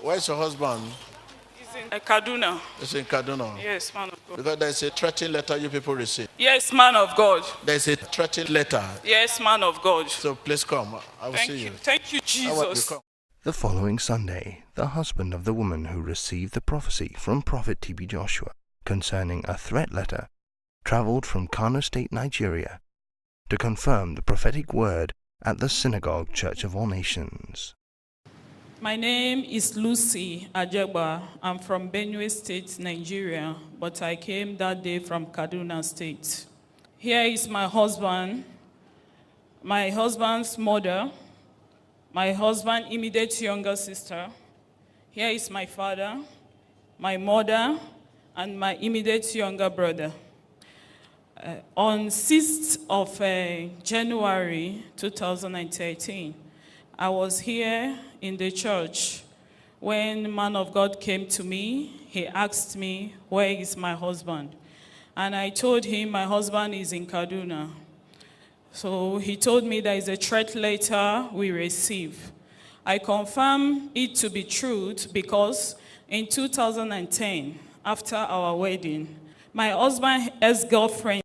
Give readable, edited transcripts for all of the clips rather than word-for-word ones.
Where's your husband? He's in Kaduna. It's in Kaduna. Yes, man of God. Because there's a threatening letter you people receive. Yes, man of God. There's a threatening letter. Yes, man of God. So please come. I will Thank see you. you. Thank you, Jesus. Come. The following Sunday, the husband of the woman who received the prophecy from Prophet T.B. Joshua concerning a threat letter traveled from Kano State, Nigeria, to confirm the prophetic word at the Synagogue Church of All Nations. My name is Lucy Ajegba. I'm from Benue State, Nigeria, but I came that day from Kaduna State. Here is my husband, my husband's mother, my husband's immediate younger sister. Here is my father, my mother, and my immediate younger brother. On 6th of January 2013, I was here in the church when man of God came to me. He asked me, where is my husband? And I told him my husband is in Kaduna. So he told me there is a threat letter we received. I confirm it to be true because in 2010, after our wedding, my husband's ex-girlfriend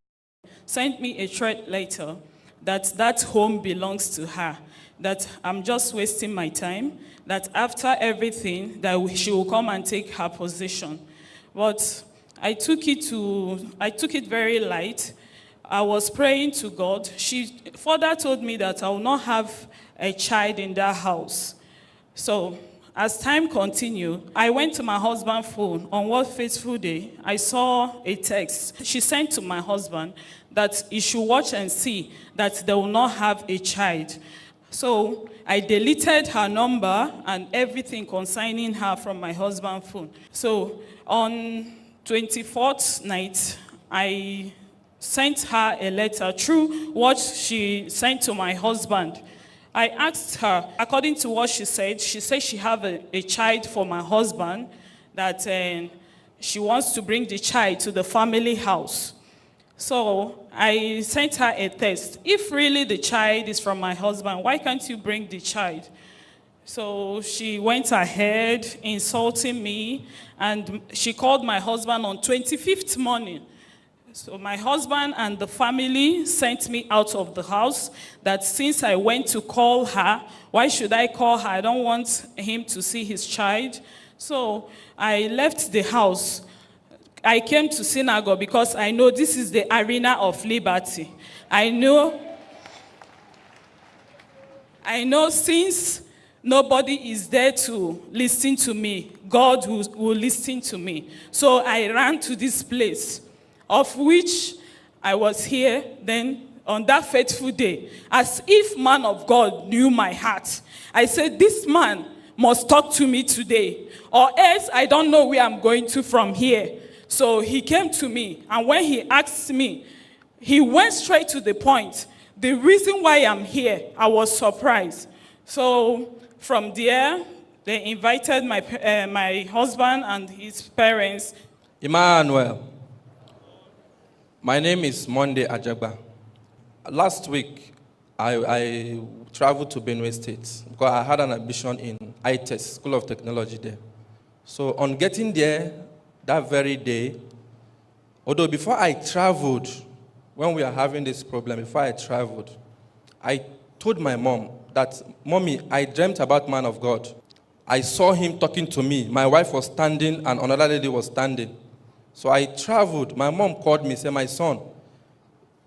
sent me a threat letter that home belongs to her, that I'm just wasting my time, that after everything, that she will come and take her position. But I took it very light. I was praying to God. She further told me that I will not have a child in that house. So as time continued, I went to my husband's phone. On one fateful day, I saw a text she sent to my husband that he should watch and see that they will not have a child. So I deleted her number and everything concerning her from my husband's phone. So on 24th night, I sent her a letter through what she sent to my husband. I asked her, according to what she said she have a child for my husband, that she wants to bring the child to the family house. So I sent her a text. If really the child is from my husband, why can't you bring the child? So she went ahead insulting me, and she called my husband on 25th morning. So my husband and the family sent me out of the house, that since I went to call her, why should I call her? I don't want him to see his child. So I left the house. I came to synagogue because I know this is the arena of liberty. I know since nobody is there to listen to me, God will listen to me. So I ran to this place, of which I was here then on that fateful day, as if man of God knew my heart. I said, this man must talk to me today, or else I don't know where I'm going to from here. So he came to me, and when he asked me, he went straight to the point. The reason why I'm here, I was surprised. So from there, they invited my husband and his parents. Emmanuel, my name is Monday Ajagba. Last week, I traveled to Benue State because I had an ambition in ITES, School of Technology there. So on getting there, that very day, although before I traveled, when we are having this problem, before I traveled, I told my mom that, Mommy, I dreamt about man of God. I saw him talking to me. My wife was standing and another lady was standing. So I traveled. My mom called me, said, my son,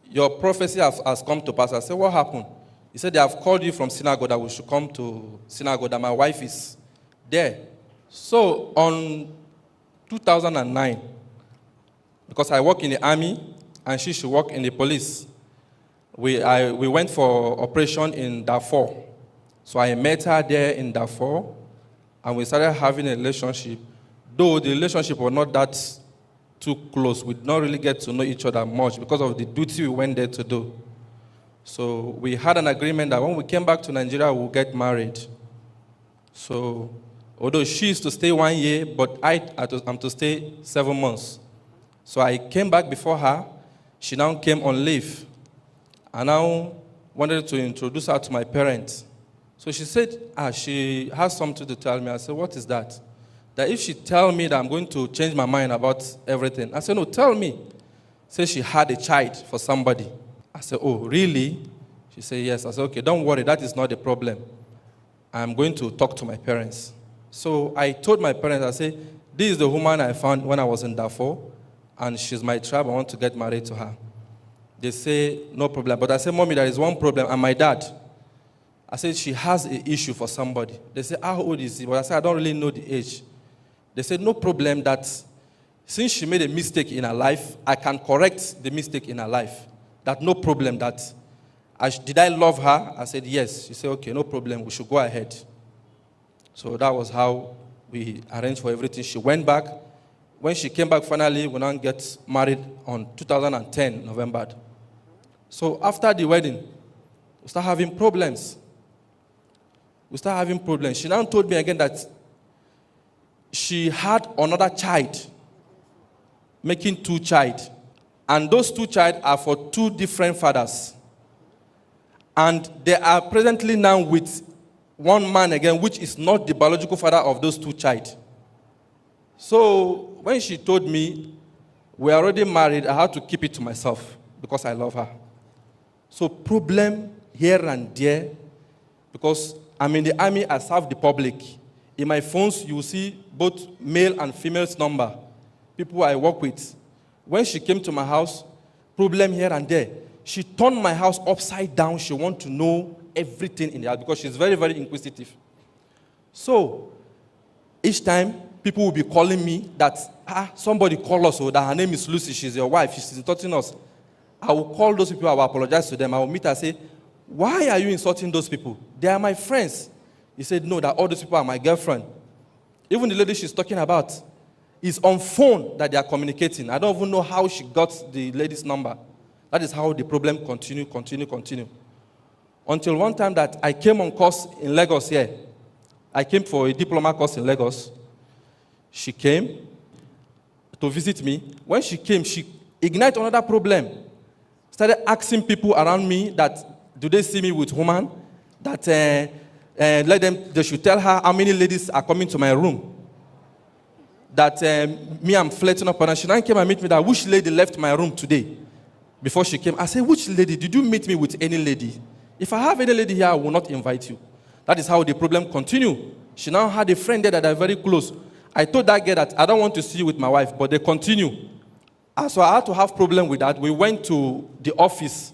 your prophecy has come to pass. I said, what happened? He said, they have called you from synagogue that we should come to synagogue, that my wife is there. So on 2009, because I work in the army and she should work in the police, we went for operation in Darfur. So I met her there in Darfur, and we started having a relationship. Though the relationship was not that too close, we did not really get to know each other much because of the duty we went there to do. So we had an agreement that when we came back to Nigeria, we'll get married. So although she is to stay 1 year, but I'm to stay 7 months. So I came back before her. She now came on leave. I now wanted to introduce her to my parents. So she said, she has something to tell me. I said, what is that? That if she tell me that I'm going to change my mind about everything. I said, no, tell me. Say she had a child for somebody. I said, oh, really? She said, yes. I said, okay, don't worry, that is not the problem. I'm going to talk to my parents. So I told my parents, I said, this is the woman I found when I was in Darfur, and she's my tribe, I want to get married to her. They say, no problem. But I said, mommy, there is one problem, and my dad. I said, she has an issue for somebody. They said, how old is he? But I said, I don't really know the age. They said, no problem, that since she made a mistake in her life, I can correct the mistake in her life. That no problem, that did I love her? I said, yes. She said, okay, no problem, we should go ahead. So that was how we arranged for everything. She went back. When she came back finally, we now get married on 2010, November. So after the wedding, we start having problems. She now told me again that she had another child, making 2 children. And those 2 children are for 2 different fathers. And they are presently now with one man again, which is not the biological father of those 2 children. So when she told me we are already married, I had to keep it to myself because I love her. So problem here and there, because I'm in the army, I serve the public. In my phones, you will see both male and female's number, people I work with. When she came to my house, problem here and there. She turned my house upside down. She wants to know everything in the house because she's very, very inquisitive. So each time, people will be calling me that, somebody call us, that her name is Lucy, she's your wife, she's insulting us. I will call those people, I will apologize to them. I will meet her and say, why are you insulting those people? They are my friends. He said, no, that all those people are my girlfriend. Even the lady she's talking about is on phone that they are communicating. I don't even know how she got the lady's number. That is how the problem continue. Until one time that I came on course in Lagos here. I came for a diploma course in Lagos. She came to visit me. When she came, she ignited another problem. Started asking people around me that, do they see me with woman? That they should tell her how many ladies are coming to my room. That me, I'm flirting up, and she now came and meet me that which lady left my room today. Before she came, I said, which lady? Did you meet me with any lady? If I have any lady here, I will not invite you. That is how the problem continued. She now had a friend there that are very close. I told that girl that I don't want to see you with my wife, but they continue. And so I had to have problem with that. We went to the office.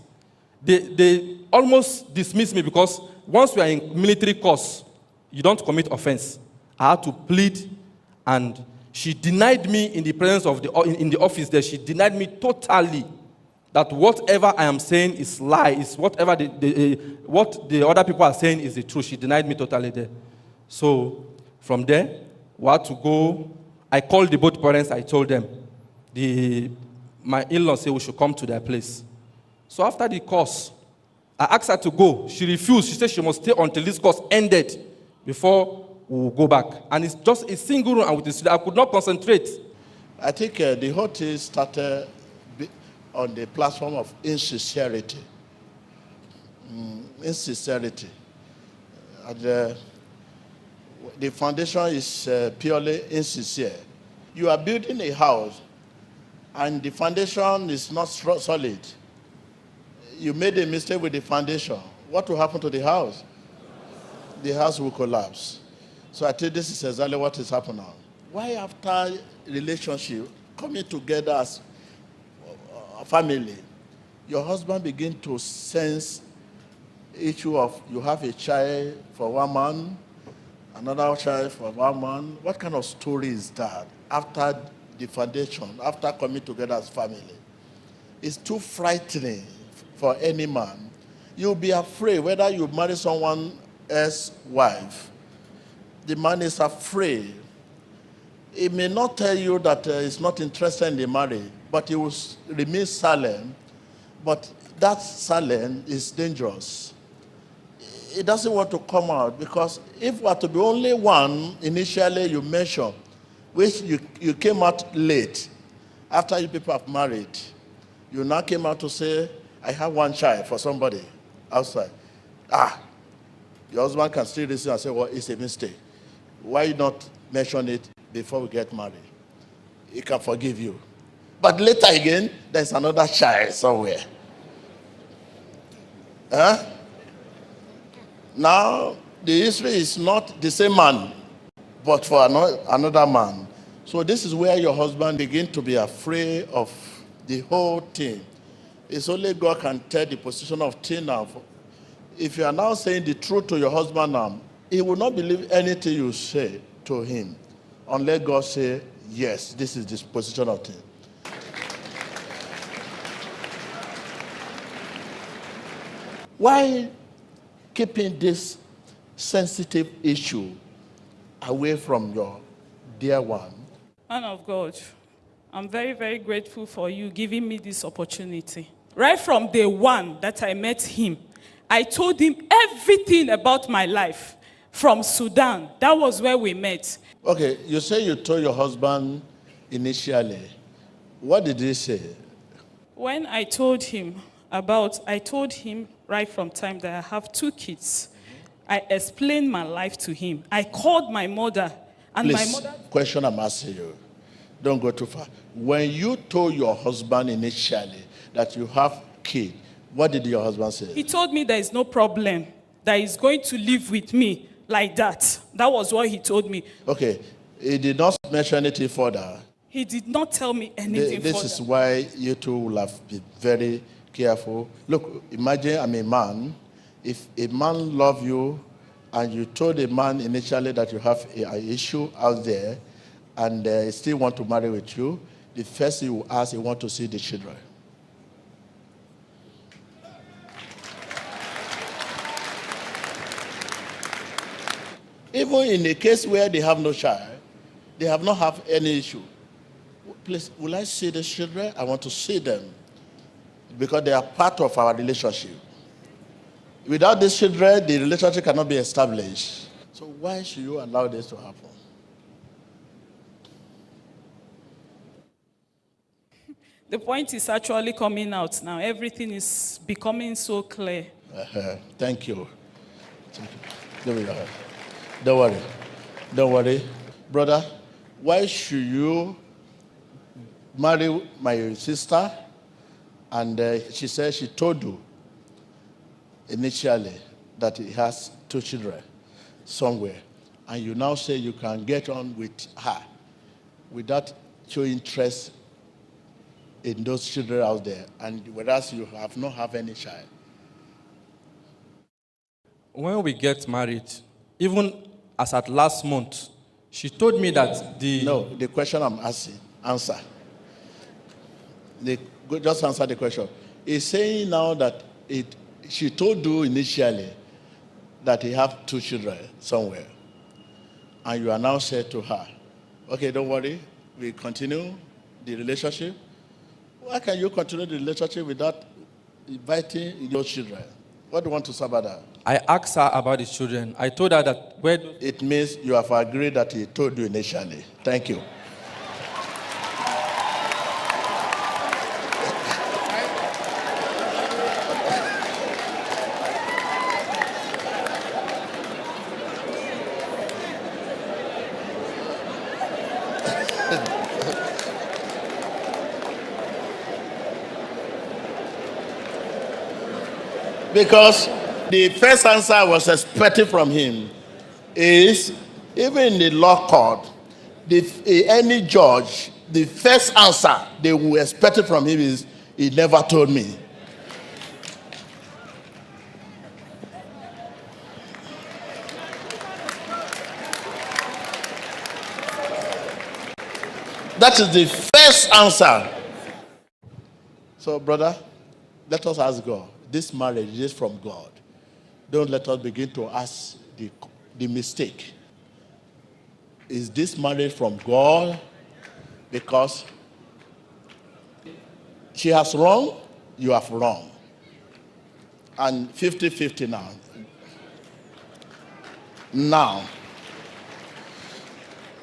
They almost dismissed me because once you are in military course, you don't commit offense. I had to plead, and she denied me in the presence of in the office there. She denied me totally that whatever I am saying is lie, is whatever what the other people are saying is the truth. She denied me totally there. So from there, we had to go. I called the both parents. I told them. My in-laws said we should come to their place. So after the course, I asked her to go. She refused. She said she must stay until this course ended before we will go back. And it's just a single room, and with this, I could not concentrate. I think the whole thing started on the platform of insincerity. Insincerity. And, the foundation is purely insincere. You are building a house, and the foundation is not solid. You made a mistake with the foundation. What will happen to the house? The house will collapse. So I think this is exactly what is happening now. Why after relationship, coming together as a family, your husband begin to sense issue of you have a child for one man, another child for one man? What kind of story is that after the foundation, after coming together as family? It's too frightening for any man. You'll be afraid whether you marry someone else's wife. The man is afraid. He may not tell you that he's not interested in the marriage, but he will remain silent. But that silence is dangerous. He doesn't want to come out, because if it were to be only one, initially you mentioned, which you came out late, after you people have married, you now came out to say, I have one child for somebody outside. Your husband can still listen and say, well, it's a mistake. Why not mention it before we get married? He can forgive you. But later again, there's another child somewhere. Huh? Now, the history is not the same man, but for another man. So this is where your husband begins to be afraid of the whole thing. It's only God can tell the position of thing now. If you are now saying the truth to your husband now, he will not believe anything you say to him unless God say, yes, this is the position of thing. Why keeping this sensitive issue away from your dear one? Man of God, I'm very, very grateful for you giving me this opportunity. Right from day one that I met him, I told him everything about my life from Sudan. That was where we met. Okay, you say you told your husband initially. What did he say? When I told him right from time that I have 2 kids. I explained my life to him. I called my mother. And Please, my mother. Question I'm asking you. Don't go too far. When you told your husband initially that you have kids, what did your husband say? He told me there is no problem, that he's going to live with me like that. That was what he told me. Okay. He did not mention anything further. He did not tell me anything This further. is why you two will have to be very careful. Look, imagine I'm a man. If a man loves you and you told a man initially that you have an issue out there and he still want to marry with you, the first thing you ask, he want to see the children. Even in a case where they have no child, they have not have any issue. Please, will I see the children? I want to see them because they are part of our relationship. Without these children, the relationship cannot be established. So why should you allow this to happen? The point is actually coming out now. Everything is becoming so clear. Thank you. Give me your hand. Don't worry. Don't worry. Brother, why should you marry my sister? And she said she told you initially that he has 2 children somewhere. And you now say you can get on with her without showing interest in those children out there, and whereas you have not have any child. When we get married, even as at last month, she told me that No, the question I'm asking, answer. Just answer the question. He's saying now that she told you initially that he have 2 children somewhere. And you are now said to her, okay, don't worry, we continue the relationship. Why can you continue the relationship without inviting your children? What do you want to say about that? I asked her about the children. I told her that It means you have agreed that he told you initially. Thank you. Because the first answer I was expecting from him is, even in the law court, any judge, the first answer they will expect from him is, he never told me. That is the first answer. So, brother, let us ask God. This marriage is from God. Don't let us begin to ask the mistake. Is this marriage from God? Because she has wrong, you have wrong. And 50-50 now. Now,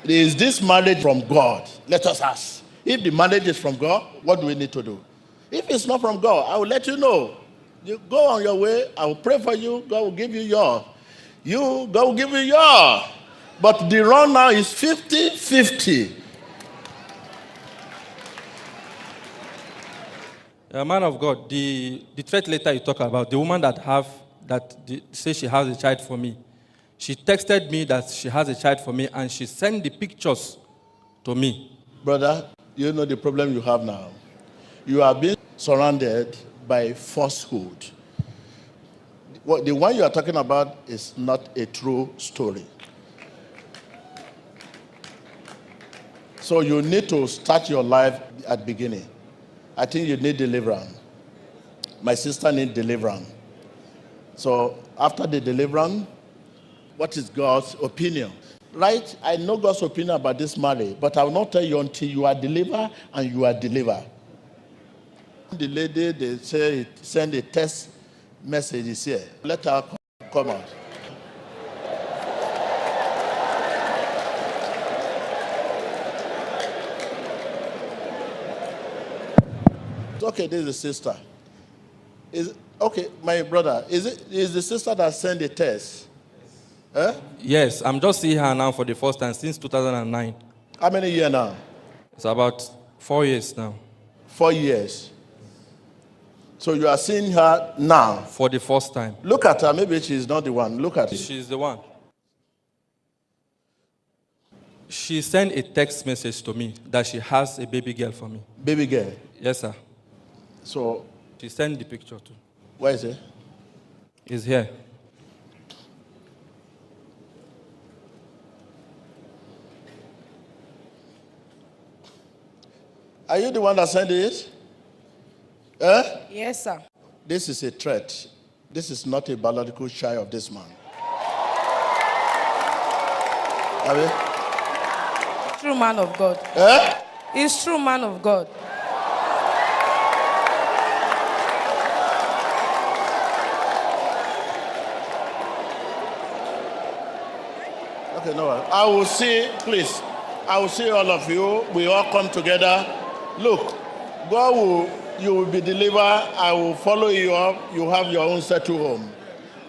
is this marriage from God? Let us ask. If the marriage is from God, what do we need to do? If it's not from God, I will let you know. You go on your way. I will pray for you. God will give you yours. God will give you your. But the run now is 50-50. Man of God, the threat letter you talk about, the woman say she has a child for me, she texted me that she has a child for me, and she sent the pictures to me. Brother, you know the problem you have now. You are being surrounded by falsehood. The one you are talking about is not a true story. So you need to start your life at the beginning. I think you need deliverance. My sister needs deliverance. So after the deliverance, what is God's opinion? Right? I know God's opinion about this marriage, but I will not tell you until you are delivered and you are delivered. The lady, they say, send a text message here. Let her come out. Okay, this is the sister. Okay, my brother, is the sister that sent the text? Yes, I'm just seeing her now for the first time since 2009. How many years now? It's about 4 years now. 4 years. So you are seeing her now? For the first time. Look at her. Maybe she's not the one. Look at her. She's the one. She sent a text message to me that she has a baby girl for me. Baby girl? Yes, sir. So? She sent the picture too. Where is it? It's here. Are you the one that sent it? Yes, sir. This is a threat. This is not a biological child of this man. Are we? True man of God. He's true man of God. Okay, no. I will see, please. I will see all of you. We all come together. Look, you will be delivered. I will follow you up. You have your own settled home.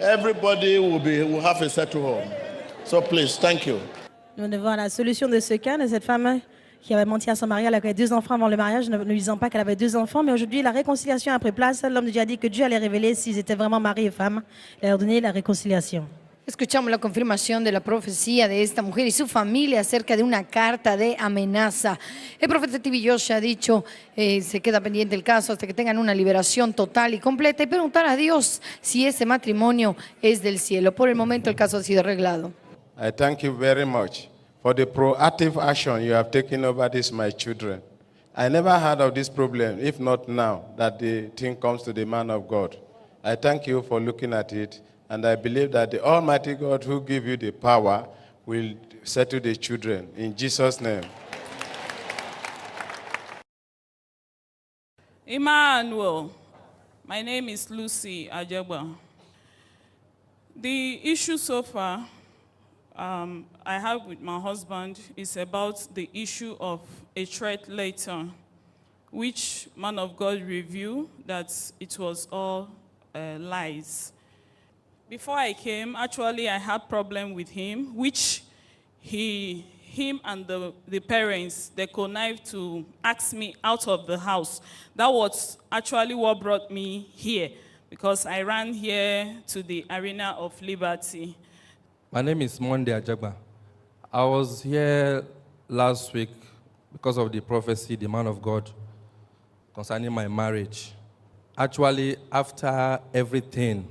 Everybody will have a settled home. So please, thank you. Nous devons voir la solution de ce cas, de cette femme qui avait menti à son mari, elle avait 2 enfants avant le mariage, ne lui disant pas qu'elle avait 2 enfants. Mais aujourd'hui, la réconciliation a pris place. L'homme de Dieu a dit que Dieu allait révéler s'ils étaient vraiment mari et femme. Il a ordonné la réconciliation. Escuchamos la confirmación de la profecía de esta mujer y su familia acerca de una carta de amenaza. El profeta T.B. Joshua ha dicho, se queda pendiente el caso hasta que tengan una liberación total y completa y preguntar a Dios si ese matrimonio es del cielo. Por el momento el caso ha sido arreglado. I thank you very much for the proactive action you have taken over this, my children. I never heard of this problem, if not now, that the thing comes to the man of God. I thank you for looking at it. And I believe that the Almighty God who gave you the power will settle the children. In Jesus' name. Emmanuel, my name is Lucy Ajegba. The issue so far I have with my husband is about the issue of a threat letter, which man of God revealed that it was all lies. Before I came, actually, I had problem with him, which him and the parents, they connived to ask me out of the house. That was actually what brought me here, because I ran here to the Arena of Liberty. My name is Monday Ajagba. I was here last week because of the prophecy, the man of God, concerning my marriage. Actually, after everything,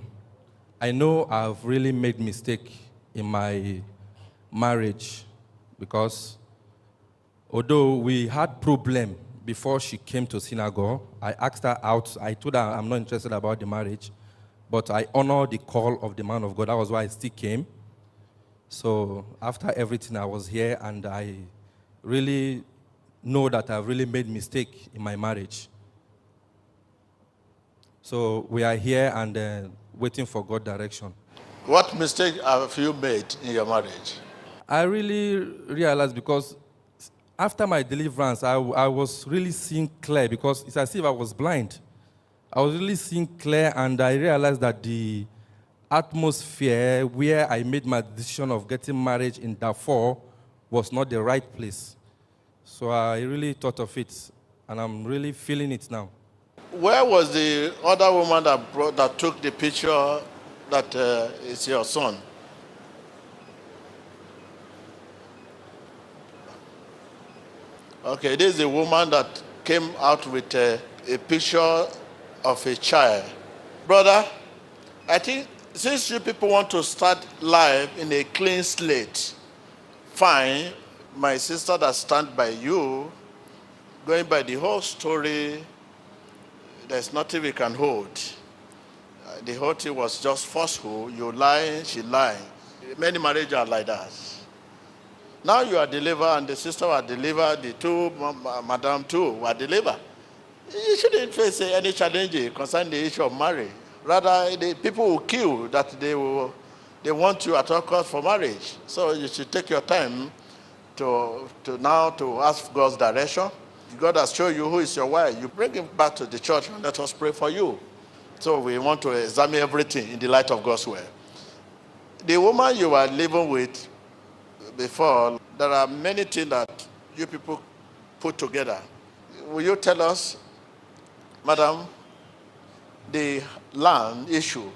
I know I've really made mistake in my marriage because although we had problem before she came to synagogue, I asked her out. I told her I'm not interested about the marriage, but I honor the call of the man of God. That was why I still came. So after everything, I was here, and I really know that I've really made mistake in my marriage. So we are here and waiting for God's direction. What mistake have you made in your marriage? I really realized because after my deliverance, I was really seeing clear because it's as if I was blind. I was really seeing clear, and I realized that the atmosphere where I made my decision of getting married in Darfur was not the right place. So I really thought of it, and I'm really feeling it now. Where was the other woman that took the picture that is your son? Okay, this is the woman that came out with a picture of a child. Brother, I think since you people want to start life in a clean slate, fine. My sister that stand by you, going by the whole story, there's nothing we can hold. The whole thing was just forceful. You lying, she lying. Many marriages are like that. Now you are delivered, and the sister were delivered, the two, madam too, were delivered. You shouldn't face any challenge concerning the issue of marriage. Rather, the people will kill that they want you at all costs for marriage. So you should take your time to ask God's direction. God has shown you who is your wife. You bring him back to the church and let us pray for you. So we want to examine everything in the light of God's word. The woman you were living with before, there are many things that you people put together. Will you tell us, madam, the land issue,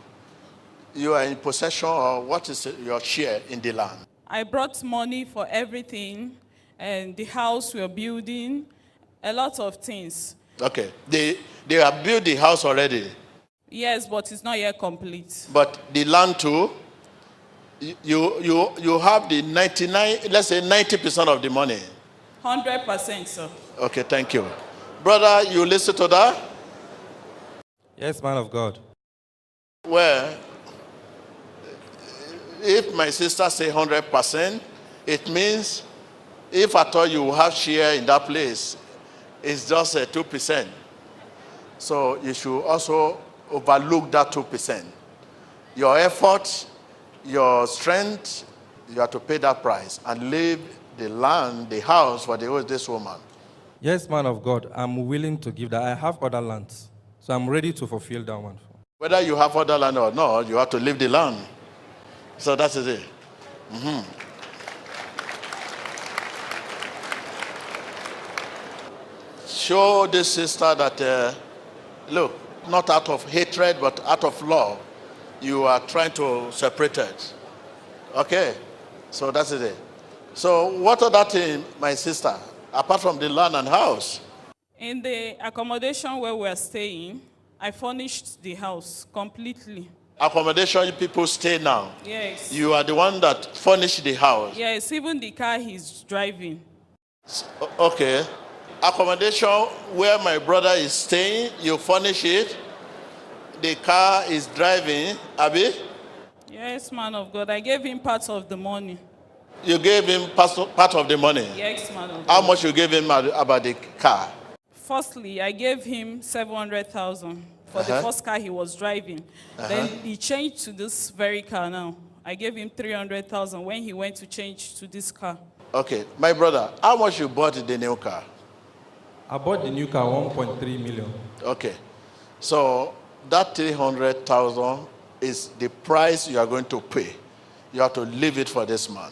you are in possession, or what is your share in the land? I brought money for everything, and the house we're building, a lot of things. Okay, they have built the house already. Yes, but it's not yet complete. But the land too, you have the 99, let's say 90% of the money. 100%, sir. Okay, thank you. Brother, you listen to that? Yes, man of God. Well, if my sister say 100%, it means if at all you have share in that place, it's just 2%. So you should also overlook that 2%. Your effort, your strength, you have to pay that price and leave the land, the house for this woman. Yes, man of God, I'm willing to give that. I have other lands, so I'm ready to fulfill that one. Whether you have other land or not, you have to leave the land. So that's it. Mm-hmm. Show this sister that, look, not out of hatred, but out of love, you are trying to separate it. Okay? So that's it. So what other thing, my sister, apart from the land and house? In the accommodation where we're staying, I furnished the house completely. Accommodation people stay now? Yes. You are the one that furnished the house? Yes, even the car he's driving. Okay. Accommodation where my brother is staying, you furnish it? The car is driving, Abi? Yes, man of God. I gave him part of the money. You gave him part of the money? Yes, man of God. How much you gave him about the car? Firstly, I gave him 700,000 for the first car he was driving. Then he changed to this very car now. I gave him 300,000 when he went to change to this car. Okay. My brother, how much you bought the new car? I bought the new car 1.3 million. Okay. So that 300,000 is the price you are going to pay. You have to leave it for this man.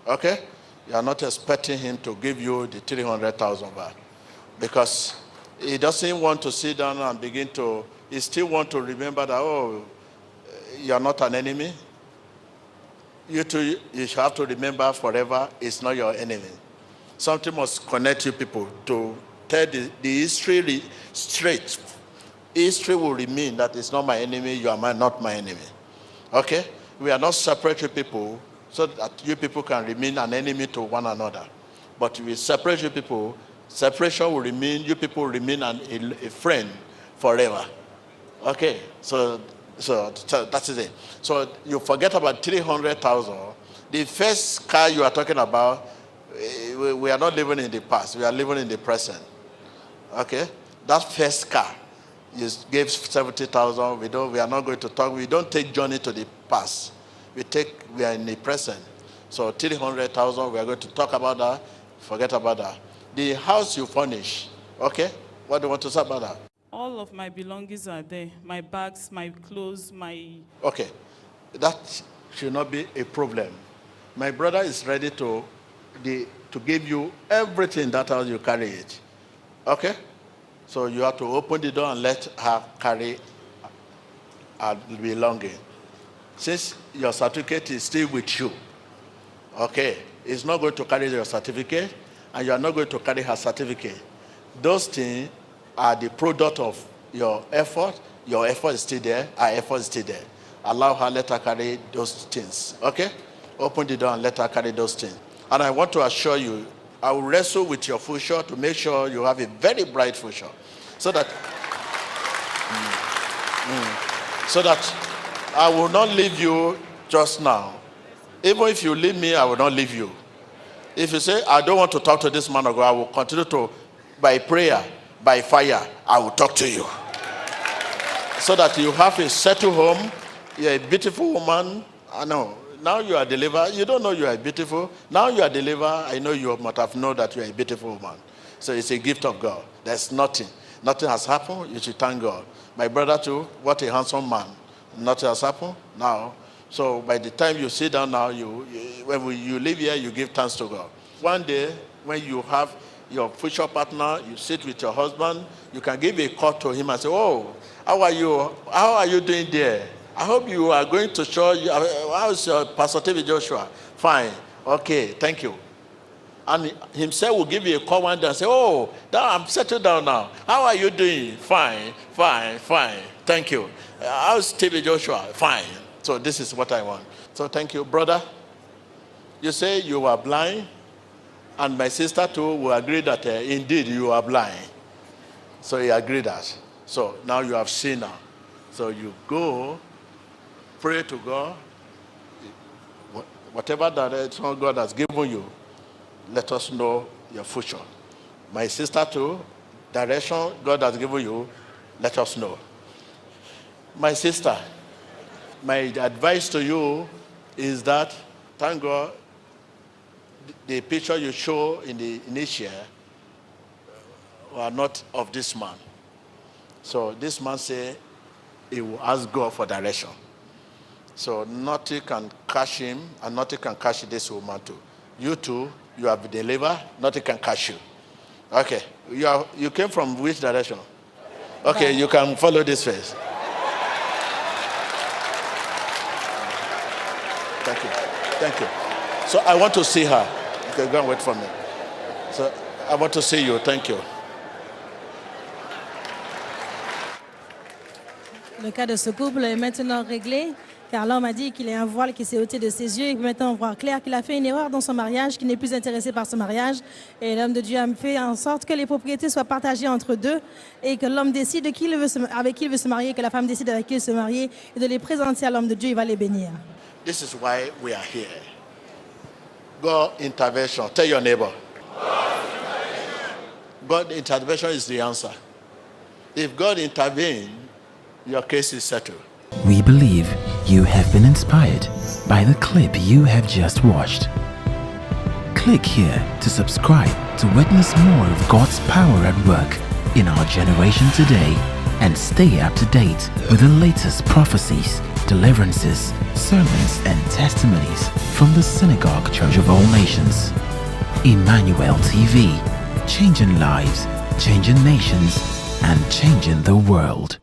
Okay? You are not expecting him to give you the 300,000 back. Because he doesn't want to sit down and begin to, he still want to remember that, oh, you are not an enemy. You too, you should have to remember forever, it's not your enemy. Something must connect you people to tell the history straight. History will remain that it's not my enemy, you are not my enemy. Okay? We are not separate you people so that you people can remain an enemy to one another. But we separate you people, separation will remain, you people will remain a friend forever. Okay? So that's it. So you forget about 300,000. The first car you are talking about, we are not living in the past, we are living in the present. Okay? That first car, you gave 70,000. We are not going to talk. We don't take journey to the past. We are in the present. So 300,000, we are going to talk about that. Forget about that. The house you furnish, okay? What do you want to say about that? All of my belongings are there. My bags, my clothes, my... Okay. that should not be a problem. My brother is ready to give you everything that house you carry it. Okay? So you have to open the door and let her carry her belonging. Since your certificate is still with you, okay, it's not going to carry your certificate, and you are not going to carry her certificate. Those things are the product of your effort. Your effort is still there. Our effort is still there. Allow her, let her carry those things. Okay? Open the door and let her carry those things. And I want to assure you, I will wrestle with your future to make sure you have a very bright future. So that I will not leave you just now. Even if you leave me, I will not leave you. If you say, I don't want to talk to this man of God, I will continue to, by prayer, by fire, I will talk to you. So that you have a settled home. You're a beautiful woman. I know. Now you are delivered. You don't know you are beautiful. Now you are delivered. I know you must have known that you are a beautiful woman. So it's a gift of God. There's nothing. Nothing has happened. You should thank God. My brother too, what a handsome man. Nothing has happened now. So by the time you sit down now, when you live here, you give thanks to God. One day, when you have your future partner, you sit with your husband, you can give a call to him and say, oh, how are you? How are you doing there? I hope you are going to show you. How's your Pastor TV Joshua? Fine. Okay, thank you. And himself will give you a call one day and say, oh, I'm settled down now. How are you doing? Fine, fine, fine. Thank you. How's TV Joshua? Fine. So this is what I want. So thank you, brother. You say you are blind, and my sister too will agree that indeed you are blind. So he agreed that. So now you have seen now. So you go, pray to God. Whatever direction God has given you, let us know your future. My sister too, direction God has given you, let us know. My sister, my advice to you is that, thank God, the picture you show in the initial are not of this man. So this man say he will ask God for direction. So nothing can catch him, and nothing can catch this woman too. You too, you have been delivered, nothing can catch you. Okay, you came from which direction? Okay, you can follow this face. Thank you. Thank you. So I want to see her. Okay, go and wait for me. So I want to see you. Thank you. Le cas de ce couple est maintenant réglé, car l'homme a dit qu'il a un voile qui s'est ôté de ses yeux. Il peut maintenant voir clair qu'il a fait une erreur dans son mariage, qu'il n'est plus intéressé par ce mariage. Et l'homme de Dieu a fait en sorte que les propriétés soient partagées entre deux et que l'homme décide avec qui il veut se marier, que la femme décide avec qui il veut se marier et de les présenter à l'homme de Dieu. Il va les bénir. This is why we are here. God intervention. Tell your neighbor. God intervention is the answer. If God intervenes, your case is settled. We believe you have been inspired by the clip you have just watched. Click here to subscribe to witness more of God's power at work in our generation today and stay up to date with the latest prophecies, deliverances, sermons, and testimonies from the Synagogue Church of All Nations. Emmanuel TV, changing lives, changing nations, and changing the world.